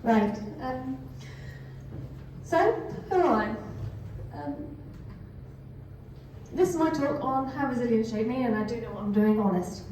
Right. So, who am I? This is my talk on how resilience shaped me, and I do know what I'm doing, honest.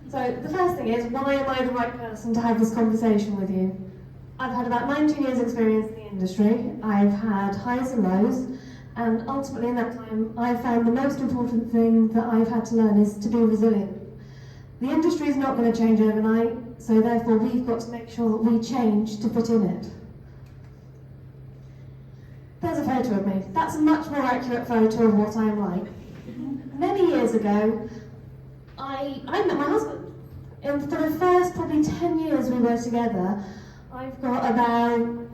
So, the first thing is, why am I the right person to have this conversation with you? I've had about 19 years experience in the industry. I've had highs and lows, and ultimately in that time, I've found the most important thing that I've had to learn is to be resilient. The industry is not going to change overnight, so therefore we've got to make sure that we change to fit in it. There's a photo of me. That's a much more accurate photo of what I am like. Many years ago, I met my husband. And for the first probably 10 years we were together, I've got about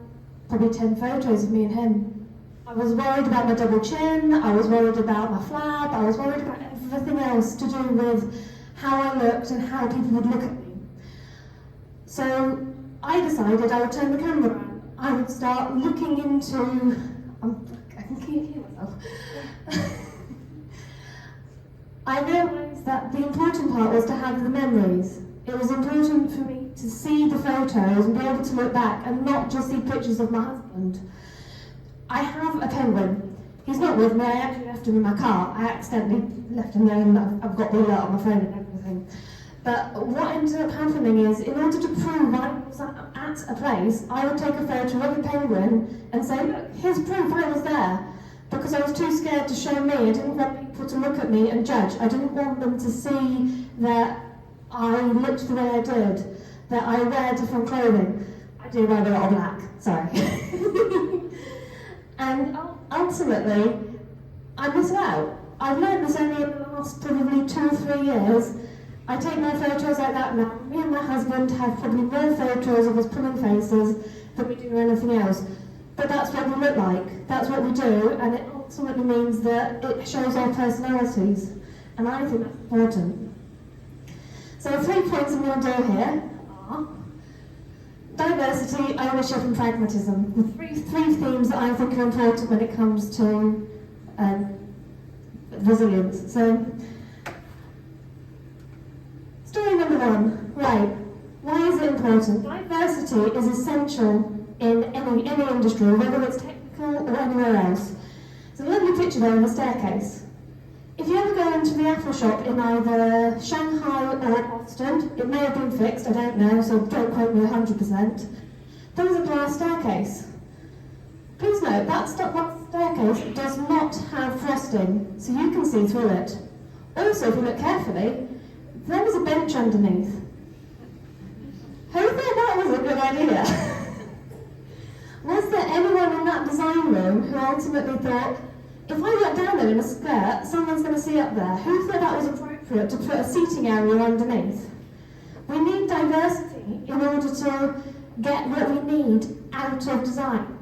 probably 10 photos of me and him. I was worried about my double chin, I was worried about my flab, I was worried about everything else to do with how I looked and how people would look at me. So I decided I would turn the camera on. I would start looking into, I can hear myself. I realised that the important part was to have the memories. It was important for me to see the photos and be able to look back and not just see pictures of my husband. I have a penguin. He's not with me, I actually left him in my car. I accidentally left him there and I've got the alert on my phone and everything. But what ended up happening is, in order to prove I was at a place, I would take a photo of a penguin and say, look, here's proof I was there. Because I was too scared to show me. I didn't want people to look at me and judge. I didn't want them to see that I looked the way I did, that I wear different clothing. I do wear a lot of black, sorry. And ultimately, I miss out. I've learned this only in the last probably 2 or 3 years. I take more photos like that now. Me and my husband have probably more photos of us pulling faces than we do anything else. But that's what we look like, that's what we do, and it ultimately means that it shows our personalities. And I think that's important. So 3 points I'm going to do here are diversity, ownership and pragmatism. The three themes that I think are important when it comes to resilience. So, story number 1, right. Why is it important? Diversity is essential in any industry, whether it's technical or anywhere else. There's a lovely picture there of a staircase. If you ever go into the Apple shop in either Shanghai or Boston, it may have been fixed, I don't know, so don't quote me 100%, there is a glass staircase. Please note, that staircase does not have frosting, so you can see through it. Also, if you look carefully, there is a bench underneath. Who thought that was a good idea? Was there anyone in that design room who ultimately thought, if I went down there in a skirt, someone's going to see up there? Who thought that was appropriate to put a seating area underneath? We need diversity in order to get what we need out of design.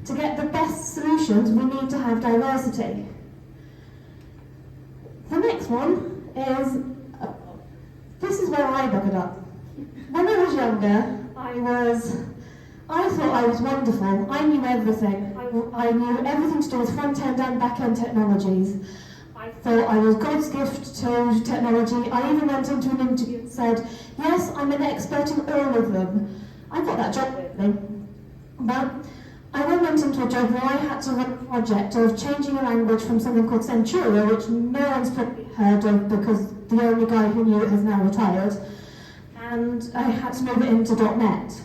To get the best solutions, we need to have diversity. The next one is, this is where I buggered up. When I was younger, I thought I was wonderful. I knew everything. I knew everything to do with front-end and back-end technologies. I thought I was God's gift to technology. I even went into an interview and said, yes, I'm an expert in all of them. I got that job with me. But I then went into a job where I had to run a project of changing a language from something called Centuria, which no one's probably heard of because the only guy who knew it has now retired. And I had to move it into .NET.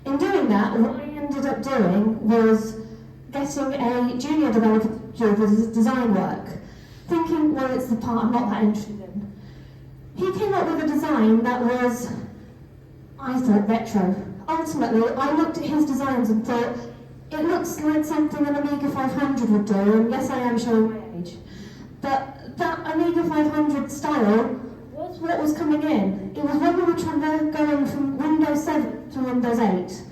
In doing that, what I ended up doing was getting a junior developer to do the design work, thinking, well, it's the part I'm not that interested in. He came up with a design that was, I thought, retro. Ultimately, I looked at his designs and thought, it looks like something an Amiga 500 would do, and yes, I am showing my age. But that Amiga 500 style was what was coming in. It was when we were going from Windows 7 to Windows 8.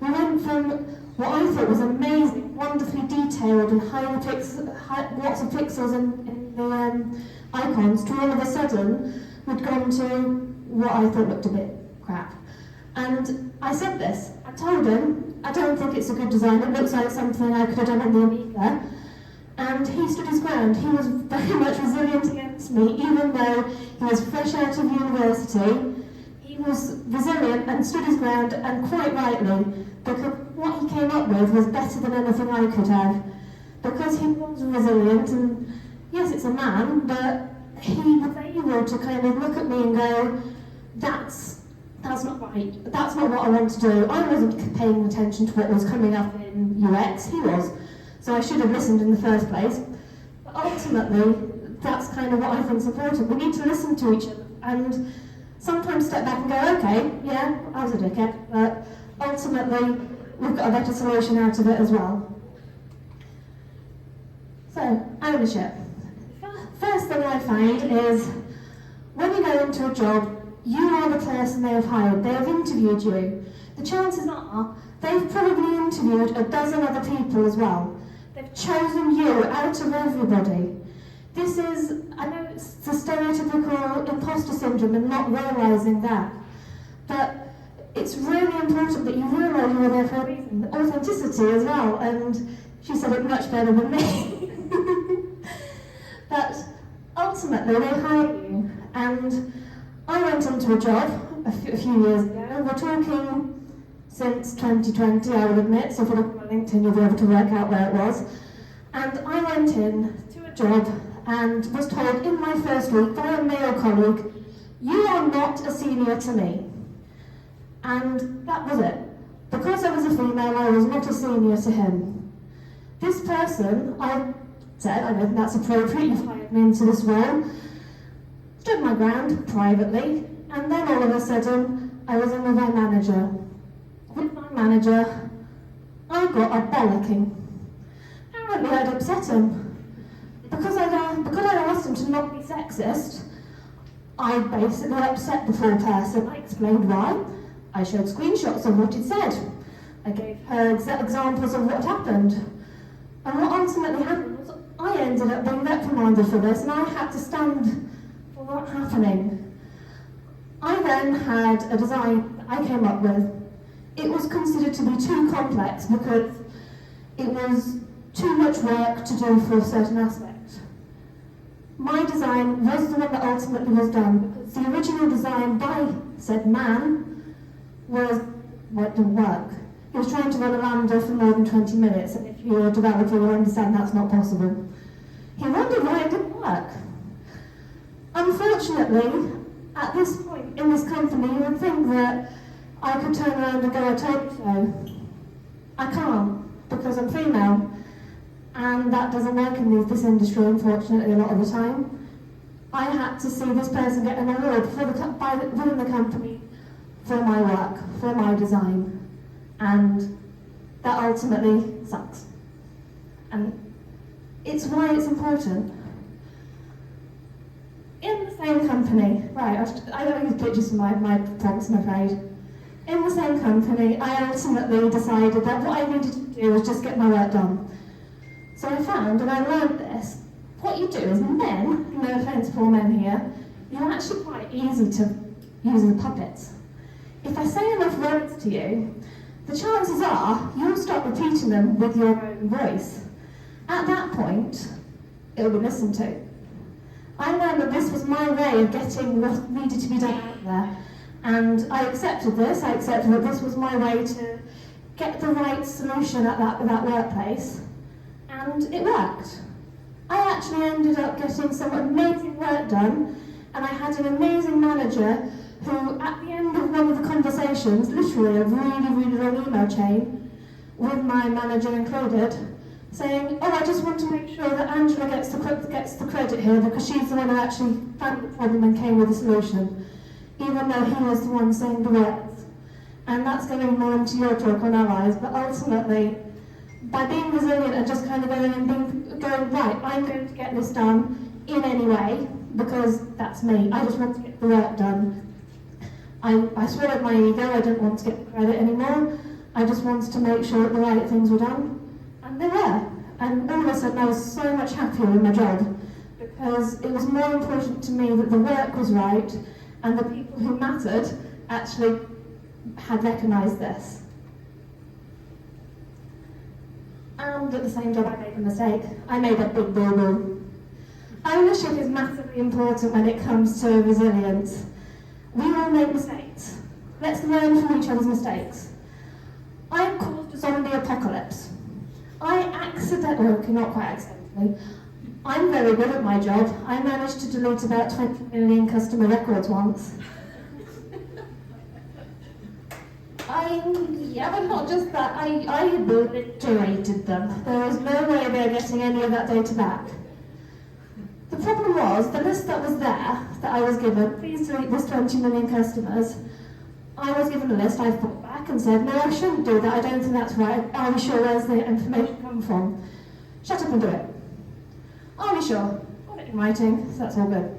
We went from what I thought was amazing, wonderfully detailed and lots of pixels in the icons, to all of a sudden we'd gone to what I thought looked a bit crap. And I said this, I told him, I don't think it's a good design, it looks like something I could have done on the Amiga. And he stood his ground. He was very much resilient against me, even though he was fresh out of university. He he was resilient and stood his ground, and quite rightly, because what he came up with was better than anything I could have. Because he was resilient, and yes, it's a man, but he was able to kind of look at me and go, that's not right, that's not what I want to do. I wasn't paying attention to what was coming up in UX, he was, so I should have listened in the first place. But ultimately, that's kind of what I think is important. We need to listen to each other and sometimes step back and go, okay, yeah, I was a dickhead, but ultimately we've got a better solution out of it as well. So, ownership. First thing I find is when you go into a job, you are the person they have hired, they have interviewed you. The chances are they've probably interviewed a dozen other people as well. They've chosen you out of everybody. This is, I know it's the stereotypical imposter syndrome and not realising that, but it's really important that you realise you're there for a reason. Authenticity as well, and she said it much better than me. But ultimately they hire you, and I went into a job a few years ago. We're talking since 2020, I will admit, so if you look at my LinkedIn you'll be able to work out where it was. And I went in to a job and was told in my first week by a male colleague, you are not a senior to me. And that was it. Because I was a female, I was not a senior to him. This person, I said, I don't think that's appropriate, you've hired me into this role, stood my ground privately, and then all of a sudden, I was in with my manager. With my manager, I got a bollocking. Apparently I'd upset him. Because I'd asked him to not be sexist, I basically upset the poor person. I explained why. I showed screenshots of what he'd said. I gave her examples of what happened. And what ultimately happened was I ended up being reprimanded for this, and I had to stand for what's happening. I then had a design that I came up with. It was considered to be too complex because it was too much work to do for a certain aspect. My design was the one that ultimately was done, because the original design by said man was what didn't work. He was trying to run a Lambda for more than 20 minutes, and if you're a developer, you'll understand that's not possible. He wondered why it didn't work. Unfortunately, at this point in this company, you would think that I could turn around and go, I told you so. I can't, because I'm female. And that doesn't work in this industry, unfortunately, a lot of the time. I had to see this person get an award within the company for my work, for my design. And that ultimately sucks. And it's why it's important. In the same company, right, I don't use pictures for my prompts, I'm afraid. In the same company, I ultimately decided that what I needed to do was just get my work done. So I found, and I learned this, what you do is men, no offence poor men here, you're actually quite easy to use as puppets. If I say enough words to you, the chances are you'll start repeating them with your own voice. At that point, it'll be listened to. I learned that this was my way of getting what needed to be done out there. And I accepted this, I accepted that this was my way to get the right solution at that workplace. And it worked. I actually ended up getting some amazing work done, and I had an amazing manager who, at the end of one of the conversations, literally a really, really long email chain, with my manager included, saying, oh, I just want to make sure that Angela gets the credit here because she's the one who actually found the problem and came with a solution, even though he was the one saying the words. And that's going more into your talk on allies, but ultimately, by being resilient and just kind of going, right, I'm going to get this done in any way, because that's me. I just want to get the work done. I swallowed my ego, I didn't want to get the credit anymore. I just wanted to make sure that the right things were done. And they were. And all of a sudden I was so much happier in my job, because it was more important to me that the work was right and the people who mattered actually had recognised this. And at the same job I made a mistake. I made a big boo-boo. Ownership is massively important when it comes to resilience. We all make mistakes. Let's learn from each other's mistakes. I caused a zombie apocalypse. I accidentally, okay, not quite accidentally, I'm very good at my job. I managed to delete about 20 million customer records once. But not just that, I obliterated them. There was no way they were getting any of that data back. The problem was, the list that was there, that I was given, please delete this 20 million customers, I was given a list, I put back and said, no, I shouldn't do that, I don't think that's right. Are we sure where's the information come from? Shut up and do it. Are we sure? Got it in writing, so that's all good.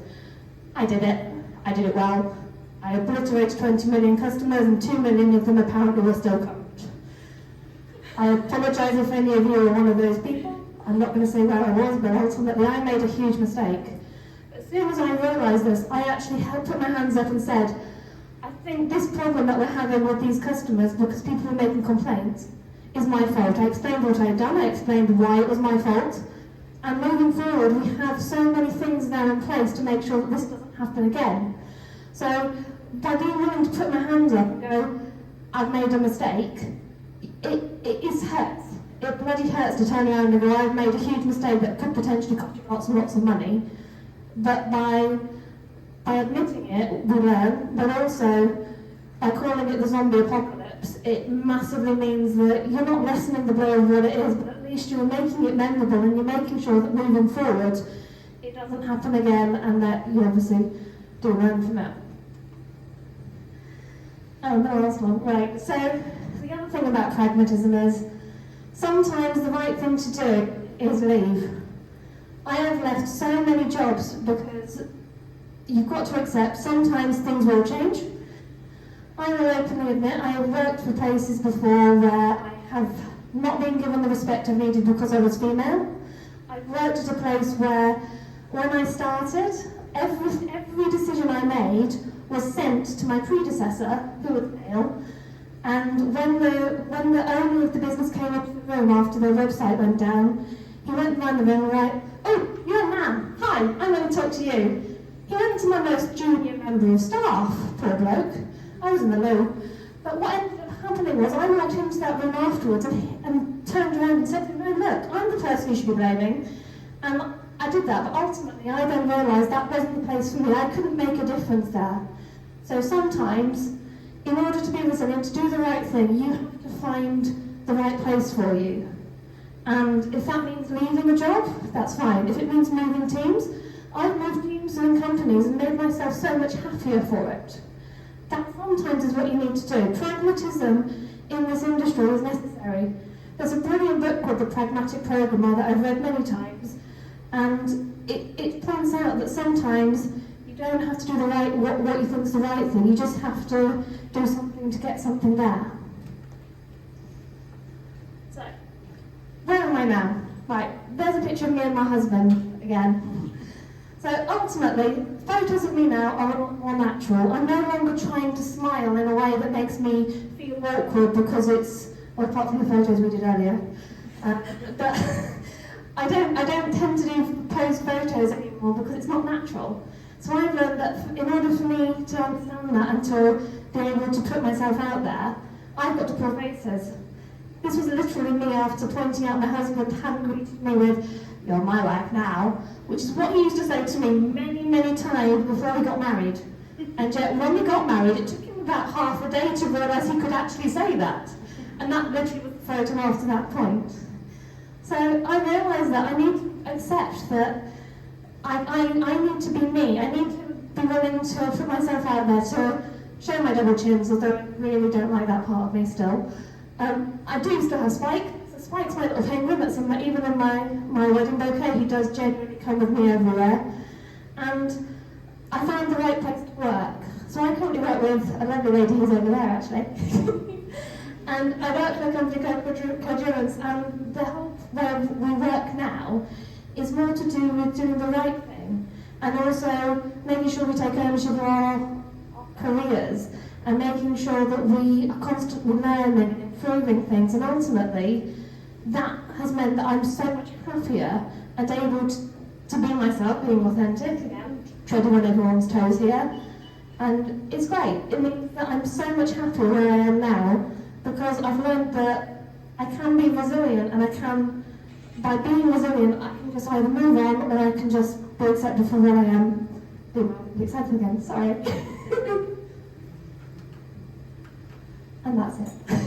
I did it well. I obliterated 20 million customers and 2 million of them apparently were still current. I apologise if any of you are one of those people. I'm not going to say where I was, but ultimately I made a huge mistake. As soon as I realised this, I actually put my hands up and said, I think this problem that we're having with these customers, because people are making complaints, is my fault. I explained what I had done, I explained why it was my fault, and moving forward we have so many things now in place to make sure that this doesn't happen again. So, by being willing to put my hands up and go, I've made a mistake, it hurts. It bloody hurts to turn around and go, I've made a huge mistake that could potentially cost you lots and lots of money. But by admitting it, we learn, but also by calling it the zombie apocalypse, it massively means that you're not lessening the blow of what it is, but at least you're making it memorable and you're making sure that moving forward, it doesn't happen again and that you obviously do learn from it. Oh, the last one. Right, so the other thing about pragmatism is sometimes the right thing to do is leave. I have left so many jobs because you've got to accept sometimes things will change. I will openly admit I have worked for places before where I have not been given the respect I needed because I was female. I've worked at a place where when I started, every decision I made was sent to my predecessor, who was male, and when the owner of the business came up to the room after their website went down, he went round the room and like, oh, you're a man, hi, I'm going to talk to you. He went to my most junior member of staff, poor bloke. I was in the loo. But what ended up happening was I walked into that room afterwards and turned around and said to him, no, look, I'm the person you should be blaming. And I did that, but ultimately I then realised that wasn't the place for me. I couldn't make a difference there. So sometimes, in order to be resilient, to do the right thing, you have to find the right place for you. And if that means leaving a job, that's fine. If it means moving teams, I've moved teams and companies and made myself so much happier for it. That sometimes is what you need to do. Pragmatism in this industry is necessary. There's a brilliant book called The Pragmatic Programmer that I've read many times, and it points out that sometimes you don't have to do what you think is the right thing, you just have to do something to get something there. So, where am I now? Right, there's a picture of me and my husband again. So ultimately, photos of me now are a lot more natural. I'm no longer trying to smile in a way that makes me feel awkward because it's, well, apart from the photos we did earlier. But I don't tend to do posed photos anymore because it's not natural. So I've learned that in order for me to understand that and to be able to put myself out there, I've got to put faces. This was literally me after pointing out my husband hadn't greeted me with, "You're my wife now," which is what he used to say to me many, many times before we got married. And yet when we got married, it took him about half a day to realise he could actually say that. And that literally was the photo after that point. So I realised that I need to accept that I need to be me. I need to be willing to put myself out there, to show my double chins, although I really don't like that part of me still. I do still have Spike. So Spike's my little penguin that's even in my wedding bouquet. He does genuinely come with me everywhere. And I found the right place to work. So I currently work with a lovely lady who's over there actually. And I work for a company called Codurance, and the whole where we work now is more to do with doing the right thing and also making sure we take ownership of our careers and making sure that we are constantly learning and improving things, and ultimately that has meant that I'm so much happier and able to be myself, being authentic, again, treading on everyone's toes here, And it's great. It means that I'm so much happier where I am now because I've learned that I can be resilient, and I can, by being resilient, I can just either move on or I can just be accepted for where I am. Be accepted again, sorry. And that's it.